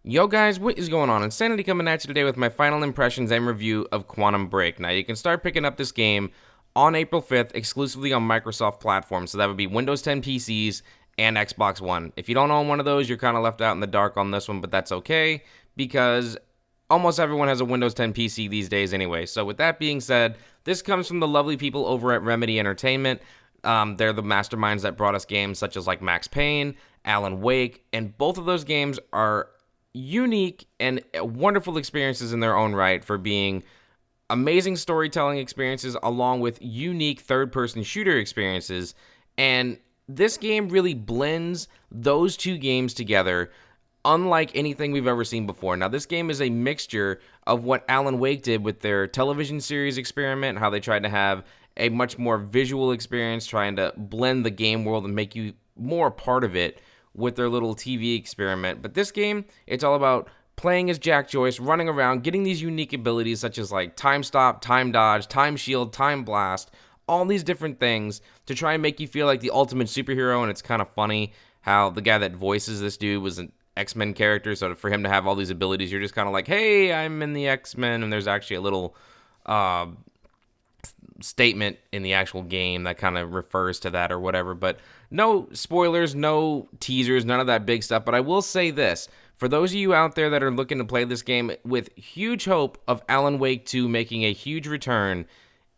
Yo guys, what is going on? Insanity coming at you today with my final impressions and review of Quantum Break. Now, you can start picking up this game on April 5th exclusively on Microsoft platforms, so that would be Windows 10 PCs and Xbox One. If you don't own one of those, you're kind of left out in the dark on this one, but that's okay because almost everyone has a Windows 10 PC these days anyway. So with that being said, this comes from the lovely people over at Remedy Entertainment. They're the masterminds that brought us games such as like Max Payne, Alan Wake, and both of those games are unique and wonderful experiences in their own right for being amazing storytelling experiences along with unique third-person shooter experiences. And this game really blends those two games together unlike anything we've ever seen before. Now, this game is a mixture of what Alan Wake did with their television series experiment, how they tried to have a much more visual experience, trying to blend the game world and make you more a part of it with their little TV experiment. But this game, it's all about playing as Jack Joyce, running around, getting these unique abilities such as like time stop, time dodge, time shield, time blast, all these different things to try and make you feel like the ultimate superhero. And it's kind of funny how the guy that voices this dude was an X-Men character, so for him to have all these abilities, you're just kind of like, hey, I'm in the X-Men, and there's actually a little statement in the actual game that kind of refers to that or whatever. But no spoilers, no teasers, none of that big stuff. But I will say this, for those of you out there that are looking to play this game with huge hope of Alan Wake 2 making a huge return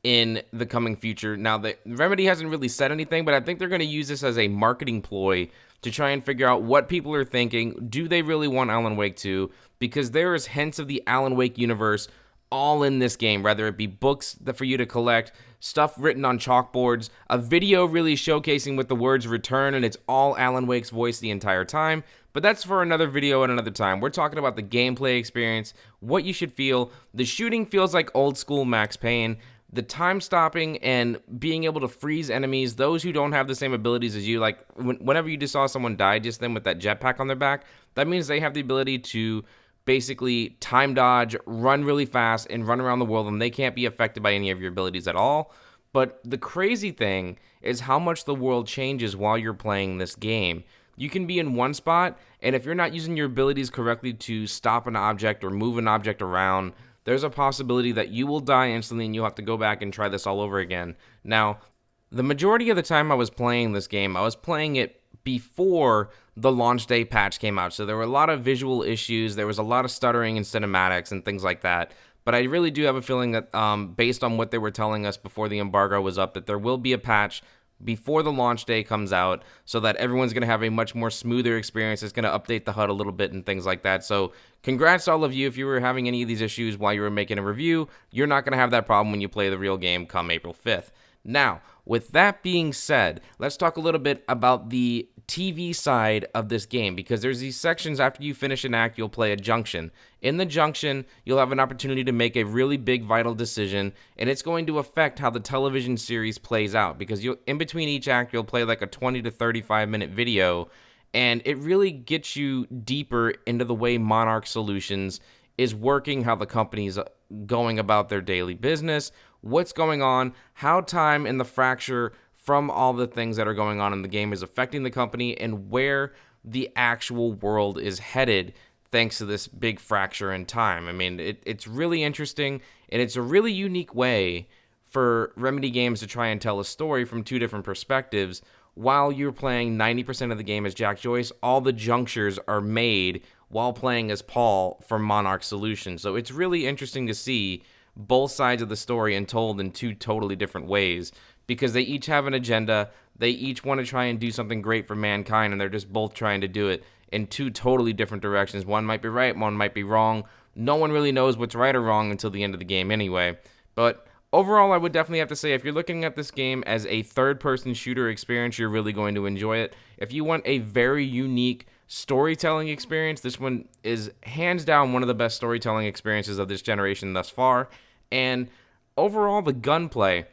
in the coming future. Now, the Remedy hasn't really said anything, but I think they're going to use this as a marketing ploy to try and figure out what people are thinking. Do they really want Alan Wake 2? Because there is hints of the Alan Wake universe all in this game, whether it be books for you to collect, stuff written on chalkboards, a video really showcasing with the words return, and it's all Alan Wake's voice the entire time. But that's for another video at another time. We're talking about the gameplay experience, what you should feel. The shooting feels like old school Max Payne. The time stopping and being able to freeze enemies, those who don't have the same abilities as you, like whenever you just saw someone die just then with that jetpack on their back, that means they have the ability to basically time dodge, run really fast, and run around the world, and they can't be affected by any of your abilities at all. But the crazy thing is how much the world changes while you're playing this game. You can be in one spot, and if you're not using your abilities correctly to stop an object or move an object around, there's a possibility that you will die instantly and you'll have to go back and try this all over again. Now, the majority of the time I was playing this game, I was playing it before the launch day patch came out. So there were a lot of visual issues. There was a lot of stuttering in cinematics and things like that. But I really do have a feeling that based on what they were telling us before the embargo was up, that there will be a patch before the launch day comes out so that everyone's going to have a much more smoother experience. It's going to update the HUD a little bit and things like that. So congrats to all of you. If you were having any of these issues while you were making a review, you're not going to have that problem when you play the real game come April 5th. Now, with that being said, let's talk a little bit about the TV side of this game, because there's these sections after you finish an act, you'll play a junction. In the junction, you'll have an opportunity to make a really big vital decision, and it's going to affect how the television series plays out, because in between each act, you'll play like a 20 to 35 minute video, and it really gets you deeper into the way Monarch Solutions is working, how the company's going about their daily business, what's going on, how time and the fracture from all the things that are going on in the game is affecting the company, and where the actual world is headed thanks to this big fracture in time. I mean, it's really interesting, and it's a really unique way for Remedy games to try and tell a story from two different perspectives. While you're playing 90% of the game as Jack Joyce, all the junctures are made while playing as Paul from Monarch Solutions. So it's really interesting to see both sides of the story and told in two totally different ways, because they each have an agenda. They each want to try and do something great for mankind, and they're just both trying to do it in two totally different directions. One might be right, one might be wrong. No one really knows what's right or wrong until the end of the game anyway. But overall, I would definitely have to say, if you're looking at this game as a third-person shooter experience, you're really going to enjoy it. If you want a very unique storytelling experience, this one is hands down one of the best storytelling experiences of this generation thus far. And overall, the gunplay,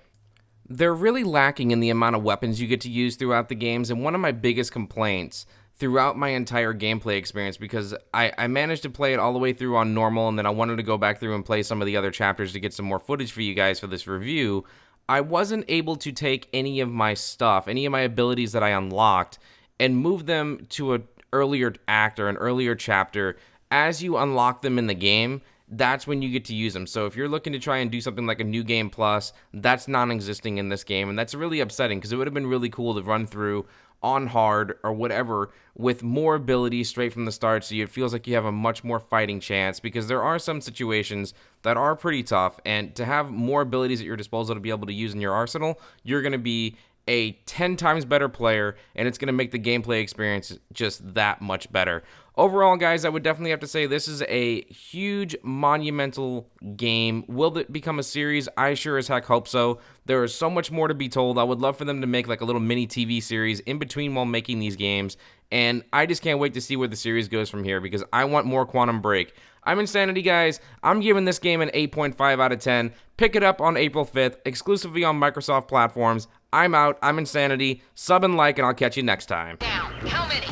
they're really lacking in the amount of weapons you get to use throughout the games. And one of my biggest complaints throughout my entire gameplay experience, because I managed to play it all the way through on normal, and then I wanted to go back through and play some of the other chapters to get some more footage for you guys for this review, I wasn't able to take any of my stuff, any of my abilities that I unlocked, and move them to an earlier act or an earlier chapter as you unlock them in the game, that's when you get to use them. So if you're looking to try and do something like a new game plus, that's non-existing in this game, and that's really upsetting because it would have been really cool to run through on hard or whatever with more abilities straight from the start, so it feels like you have a much more fighting chance, because there are some situations that are pretty tough, and to have more abilities at your disposal to be able to use in your arsenal, you're going to be a 10 times better player, and it's going to make the gameplay experience just that much better. Overall, guys, I would definitely have to say this is a huge, monumental game. Will it become a series? I sure as heck hope so. There is so much more to be told. I would love for them to make like a little mini TV series in between while making these games, and I just can't wait to see where the series goes from here, because I want more Quantum Break. I'm Insanity, guys. I'm giving this game an 8.5 out of 10. Pick it up on April 5th, exclusively on Microsoft platforms. I'm out. I'm Insanity. Sub and like, and I'll catch you next time. Down. How many?